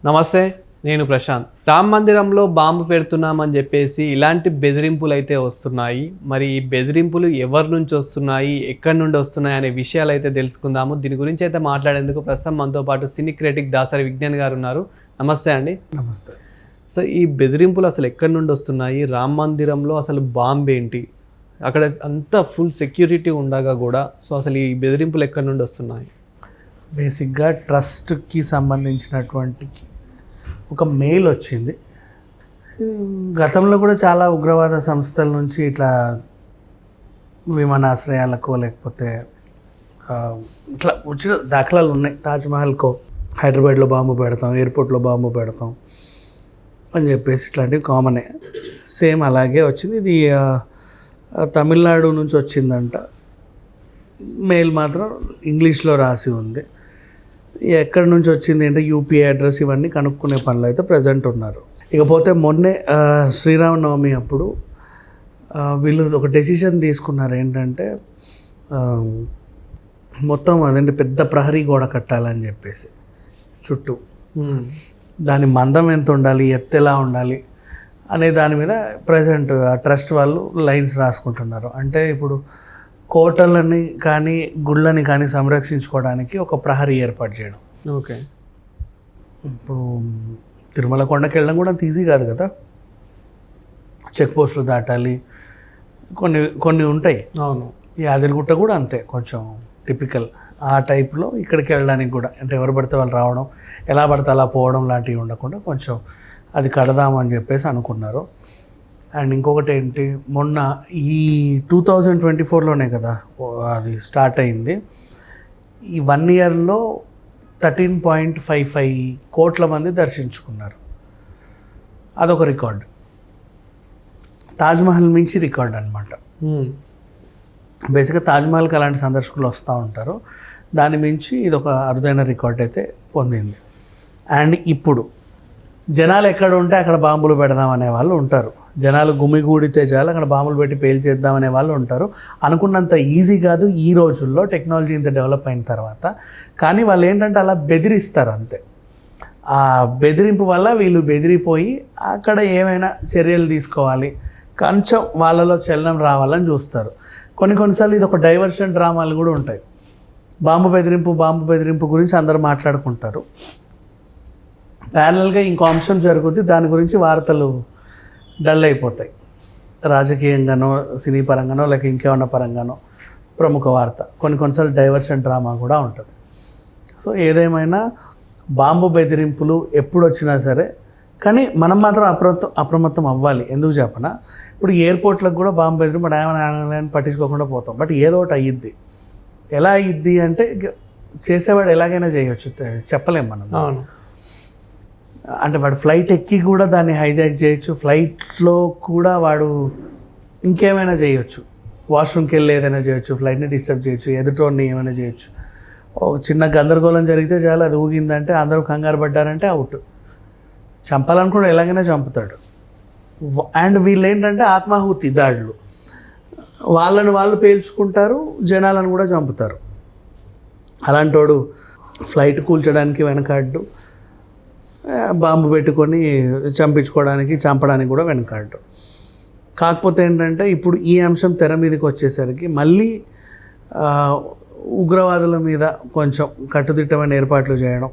నమస్తే, నేను ప్రశాంత్. రామ మందిరంలో బాంబు పెడుతున్నామని చెప్పేసి ఇలాంటి బెదిరింపులు అయితే వస్తున్నాయి. మరి ఈ బెదిరింపులు ఎవరి నుంచి వస్తున్నాయి, ఎక్కడి నుండి వస్తున్నాయి అనే విషయాలు అయితే తెలుసుకుందాము. దీని గురించి అయితే మాట్లాడేందుకు ప్రస్తుతం మనతో పాటు సినీ క్రిటిక్ దాసరి విజ్ఞాన్ గారు ఉన్నారు. నమస్తే అండి. నమస్తే. సో ఈ బెదిరింపులు అసలు ఎక్కడి నుండి వస్తున్నాయి? రామ మందిరంలో అసలు బాంబు ఏంటి? అక్కడ అంతా ఫుల్ సెక్యూరిటీ ఉండగా కూడా సో అసలు ఈ బెదిరింపులు ఎక్కడి నుండి వస్తున్నాయి? బేసిక్గా ట్రస్ట్కి సంబంధించినటువంటి ఒక మెయిల్ వచ్చింది. గతంలో కూడా చాలా ఉగ్రవాద సంస్థల నుంచి ఇట్లా విమానాశ్రయాలకు లేకపోతే ఇట్లా వచ్చిన దాఖలాలు ఉన్నాయి. తాజ్మహల్కో హైదరాబాద్లో బాంబు పెడతాం, ఎయిర్పోర్ట్లో బాంబు పెడతాం అని చెప్పేసి ఇట్లాంటివి కామనే. సేమ్ అలాగే వచ్చింది. ఇది తమిళనాడు నుంచి వచ్చిందంట. మెయిల్ మాత్రం ఇంగ్లీష్లో రాసి ఉంది. ఎక్కడి నుంచి వచ్చింది అంటే యూపీఐ అడ్రస్ ఇవన్నీ కనుక్కునే పనులు అయితే ప్రజెంట్ ఉన్నారు. ఇకపోతే మొన్నే శ్రీరామనవమి అప్పుడు వీళ్ళు ఒక డెసిషన్ తీసుకున్నారు. ఏంటంటే మొత్తం అదంటే పెద్ద ప్రహరీ గోడ కట్టాలని చెప్పేసి చుట్టూ దాని మందం ఎంత ఉండాలి, ఎత్తు ఎలా ఉండాలి అనే దాని మీద ప్రజెంట్ ట్రస్ట్ వాళ్ళు లైన్స్ రాసుకుంటున్నారు. అంటే ఇప్పుడు కోటలని కానీ గుళ్ళని కానీ సంరక్షించుకోవడానికి ఒక ప్రహరీ ఏర్పాటు చేయడం. ఓకే. ఇప్పుడు తిరుమల కొండకి వెళ్ళడం కూడా అంత ఈజీ కాదు కదా. చెక్ పోస్టులు దాటాలి, కొన్ని ఉంటాయి. అవును. ఈ యాదగిరిగుట్ట కూడా అంతే, కొంచెం టిపికల్ ఆ టైప్లో ఇక్కడికి వెళ్ళడానికి కూడా అంటే ఎవరు పడితే వాళ్ళు రావడం, ఎలా పడితే అలా పోవడం లాంటివి ఉండకుండా కొంచెం అది కడదామని చెప్పేసి అనుకున్నారు. అండ్ ఇంకొకటి ఏంటి, మొన్న ఈ 2024లోనే కదా అది స్టార్ట్ అయింది. ఈ 1 ఇయర్లో 13.55 కోట్ల మంది దర్శించుకున్నారు. అదొక రికార్డ్. తాజ్మహల్ మించి రికార్డ్ అనమాట. బేసిక్గా తాజ్మహల్కి అలాంటి సందర్శకులు వస్తూ ఉంటారు. దాని మించి ఇది ఒక అరుదైన రికార్డ్ అయితే పొందింది. అండ్ ఇప్పుడు జనాలు ఎక్కడ ఉంటే అక్కడ బాంబులు పెడదాం అనే వాళ్ళు ఉంటారు. జనాలు గుమిగూడితే చాలు అక్కడ బాంబులు పెట్టి పేల్చేద్దామనే వాళ్ళు ఉంటారు. అనుకున్నంత ఈజీ కాదు ఈ రోజుల్లో టెక్నాలజీ ఇంత డెవలప్ అయిన తర్వాత. కానీ వాళ్ళు ఏంటంటే అలా బెదిరిస్తారు అంతే. ఆ బెదిరింపు వల్ల వీళ్ళు బెదిరిపోయి అక్కడ ఏమైనా చర్యలు తీసుకోవాలి, కొంచెం వాళ్ళలో చలనం రావాలని చూస్తారు. కొన్నిసార్లు ఇది ఒక డైవర్షన్ డ్రామాలు కూడా ఉంటాయి. బాంబు బెదిరింపు గురించి అందరూ మాట్లాడుకుంటారు. ప్యారలల్గా ఇంకో అంశం జరుగుద్ది, దాని గురించి వార్తలు డల్ అయిపోతాయి. రాజకీయంగానో, సినీ పరంగానో, లేక ఇంకేమన్నా పరంగానో ప్రముఖ వార్త. కొన్నిసార్లు డైవర్షన్ డ్రామా కూడా ఉంటుంది. సో ఏదేమైనా బాంబు బెదిరింపులు ఎప్పుడు వచ్చినా సరే, కానీ మనం మాత్రం అప్రమత్తం అవ్వాలి. ఎందుకు చెప్పనా, ఇప్పుడు ఎయిర్పోర్ట్లకు కూడా బాంబు బెదిరింపు అని పట్టించుకోకుండా పోతాం. బట్ ఏదో ఒకటి అయ్యిద్ది. ఎలా అయ్యిద్ది అంటే చేసేవాడు ఎలాగైనా చేయొచ్చు, చెప్పలేం మనం. అవును. అంటే వాడు ఫ్లైట్ ఎక్కి కూడా దాన్ని హైజాక్ చేయొచ్చు. ఫ్లైట్లో కూడా వాడు ఇంకేమైనా చేయొచ్చు. వాష్రూమ్కి వెళ్ళి ఏదైనా చేయొచ్చు, ఫ్లైట్ని డిస్టర్బ్ చేయొచ్చు, ఎదుటోని ఏమైనా చేయొచ్చు. చిన్న గందరగోళం జరిగితే చాలా అది ఊగిందంటే అందరూ కంగారు పడ్డారంటే అవుట్. చంపాలనుకుంటే ఎలాగైనా చంపుతాడు. అండ్ వీళ్ళు ఏంటంటే ఆత్మాహుతి దాడులు, వాళ్ళని వాళ్ళు పేల్చుకుంటారు, జనాలను కూడా చంపుతారు. అలాంటోడు ఫ్లైట్ కూల్చడానికి వెనకాడ్డు, బాంబు పెట్టుకొని చంపడానికి కూడా వెనకాడ్డు. కాకపోతే ఏంటంటే ఇప్పుడు ఈ అంశం తెర మీదకి వచ్చేసరికి మళ్ళీ ఉగ్రవాదుల మీద కొంచెం కట్టుదిట్టమైన ఏర్పాట్లు చేయడం.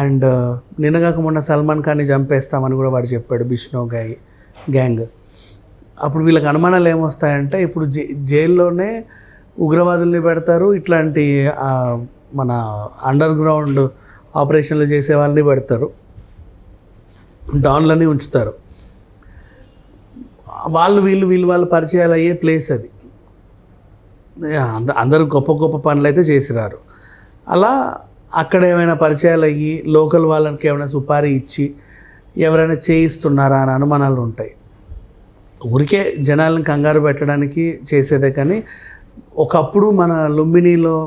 అండ్ నిన్నగాక మొన్న సల్మాన్ ఖాన్ని చంపేస్తామని కూడా వాడు చెప్పాడు, బిష్ణో గ్యాంగ్. అప్పుడు వీళ్ళకి అనుమానాలు ఏమొస్తాయంటే ఇప్పుడు జైల్లోనే ఉగ్రవాదుల్ని పెడతారు, ఇట్లాంటి మన అండర్ గ్రౌండ్ ఆపరేషన్లు చేసే వాళ్ళని పెడతారు, డాన్లని ఉంచుతారు. వాళ్ళు పరిచయాలు అయ్యే ప్లేస్ అది. అందరూ గొప్ప పనులు అయితే చేసిరారు. అలా అక్కడ ఏమైనా పరిచయాలు అయ్యి లోకల్ వాళ్ళకి ఏమైనా సుపారీ ఇచ్చి ఎవరైనా చేయిస్తున్నారా అని అనుమానాలు ఉంటాయి. ఊరికే జనాలను కంగారు పెట్టడానికి చేసేదే. కానీ ఒకప్పుడు మన లుంబినీలో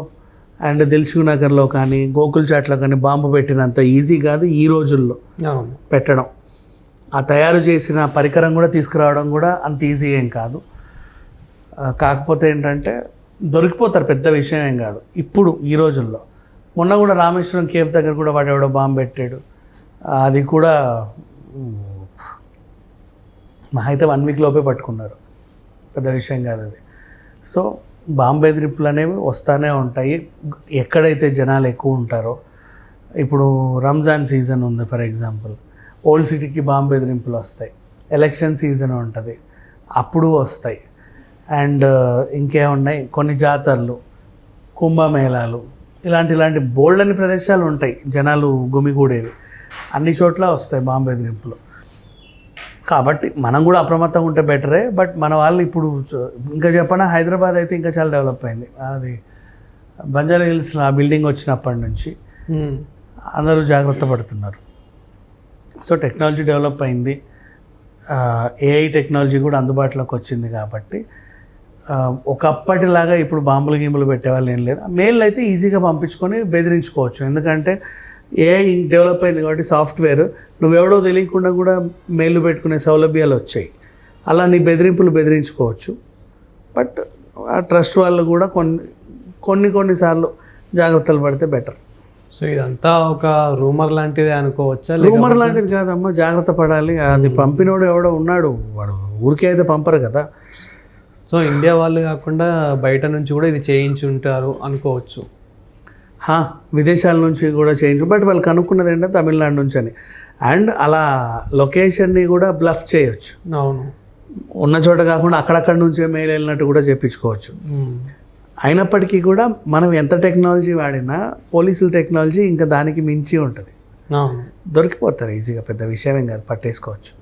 అండ్ దిల్సుఖ్ నగర్లో కానీ గోకుల్ చాట్లో కానీ బాంబు పెట్టినంత ఈజీ కాదు ఈ రోజుల్లో పెట్టడం. ఆ తయారు చేసిన పరికరం కూడా తీసుకురావడం కూడా అంత ఈజీ ఏం కాదు. కాకపోతే ఏంటంటే దొరికిపోతారు, పెద్ద విషయం ఏం కాదు ఇప్పుడు ఈ రోజుల్లో. మొన్న కూడా రామేశ్వరం కేఫ్ దగ్గర కూడా వాడు ఎవడో బాంబు పెట్టాడు. అది కూడా మహా అయితే 1 వీక్ లోపే పట్టుకున్నారు, పెద్ద విషయం కాదు అది. సో బాంబు బెదిరింపులు అనేవి వస్తూనే ఉంటాయి ఎక్కడైతే జనాలు ఎక్కువ ఉంటారో. ఇప్పుడు రంజాన్ సీజన్ ఉంది ఫర్ ఎగ్జాంపుల్, ఓల్డ్ సిటీకి బాంబు బెదిరింపులు వస్తాయి. ఎలక్షన్ సీజన్ ఉంటుంది, అప్పుడు వస్తాయి. అండ్ ఇంకేమున్నాయి, కొన్ని జాతరలు, కుంభమేళాలు, ఇలాంటి బోల్డ్ అని ప్రదేశాలు ఉంటాయి జనాలు గుమిగూడేవి, అన్ని చోట్ల వస్తాయి బాంబు బెదిరింపులు. కాబట్టి మనం కూడా అప్రమత్తంగా ఉంటే బెటరే. బట్ మన వాళ్ళు ఇప్పుడు ఇంకా చెప్పనా, హైదరాబాద్ అయితే ఇంకా చాలా డెవలప్ అయింది. అది బంజారా హిల్స్లో ఆ బిల్డింగ్ వచ్చినప్పటి నుంచి అందరూ జాగ్రత్త పడుతున్నారు. సో టెక్నాలజీ డెవలప్ అయింది, ఏఐ టెక్నాలజీ కూడా అందుబాటులోకి వచ్చింది. కాబట్టి ఒకప్పటిలాగా ఇప్పుడు బాంబులు గింబులు పెట్టేవాళ్ళు ఏం లేదు. మెయిల్ అయితే ఈజీగా పంపించుకొని బెదిరించుకోవచ్చు, ఎందుకంటే ఏఐ డెవలప్ అయింది కాబట్టి సాఫ్ట్వేర్ నువ్వెవడో తెలియకుండా కూడా మెయిల్ పెట్టుకునే సౌలభ్యాలు వచ్చాయి. అలా నీ బెదిరించుకోవచ్చు. బట్ ఆ ట్రస్ట్ వాళ్ళు కూడా కొన్నిసార్లు జాగ్రత్తలు పడితే బెటర్. సో ఇదంతా ఒక రూమర్ లాంటిదే అనుకోవచ్చా? రూమర్ లాంటిది కాదమ్మా, జాగ్రత్త పడాలి. అది పంపినోడు ఎవడో ఉన్నాడు, వాడు ఊరికే అయితే పంపరు కదా. సో ఇండియా వాళ్ళు కాకుండా బయట నుంచి కూడా ఇది చేయించి ఉంటారు అనుకోవచ్చు. విదేశాల నుంచి కూడా చేయించు, బట్ వాళ్ళు కనుక్కున్నది ఏంటంటే తమిళనాడు నుంచి అని. అండ్ అలా లొకేషన్ని కూడా బ్లఫ్ చేయొచ్చు. అవును, ఉన్న చోట కాకుండా అక్కడక్కడ నుంచే మెయిల్ వెళ్ళినట్టు కూడా చెప్పించుకోవచ్చు. అయినప్పటికీ కూడా మనం ఎంత టెక్నాలజీ వాడినా పోలీసుల టెక్నాలజీ ఇంకా దానికి మించి ఉంటుంది. అవును, దొరికిపోతారు ఈజీగా, పెద్ద విషయమేం కాదు, పట్టేసుకోవచ్చు.